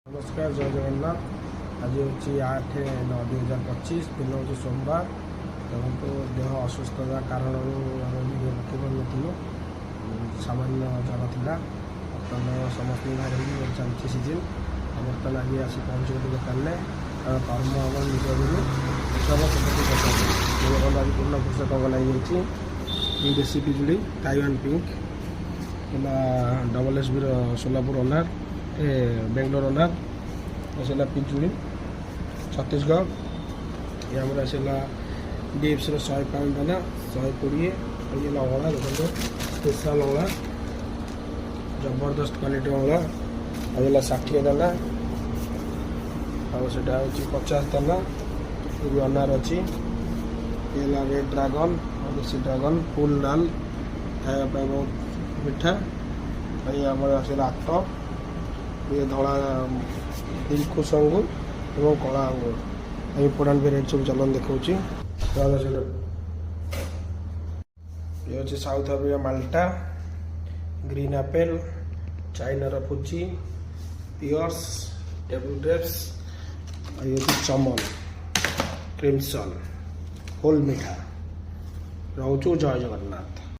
नमस्कार जय जगन्नाथ। आज हूँ 8/9/2025 दिन हूँ सोमवार। तो देह असुस्थता कारण भिडियो पकई पारूँ सामान्य जर था। बर्तमान समस्त बाहर चलती सीजन। बर्तमान आज आसी पहुँच गए दुकान में कर्म हम निज गुरु सब आज पूर्ण पुरुष टंग लगी देसी पिजुड़ी Taiwan pink double S B Solapur ओनर बेंगलोर ओनर आसला पिजुड़ी छत्तीसगढ़। ये आमर आसला डीएफसी 100 पाउंड दाना 120। ये अँगला देखो स्पेशल अँगला जबरदस्त क्वालिटी अँगला आसला 60 दाना आटा हूँ 50 दाना। ये अनार अच्छी ये रेड ड्रागन देसी ड्रागन फुल डाल खायापी बहुत मीठा। ये आमर आसला आट ये धला दिलखुश अंगूर और कला अंगूर इम्पोर्टाट भेराइट सब चलन देखा। ये हूँ South Africa Malta green apple चाइनार फुजी पियर्स टेबल ग्रेप्स ये चमन क्रिमसन होल मीठा। रोचु जय जगन्नाथ।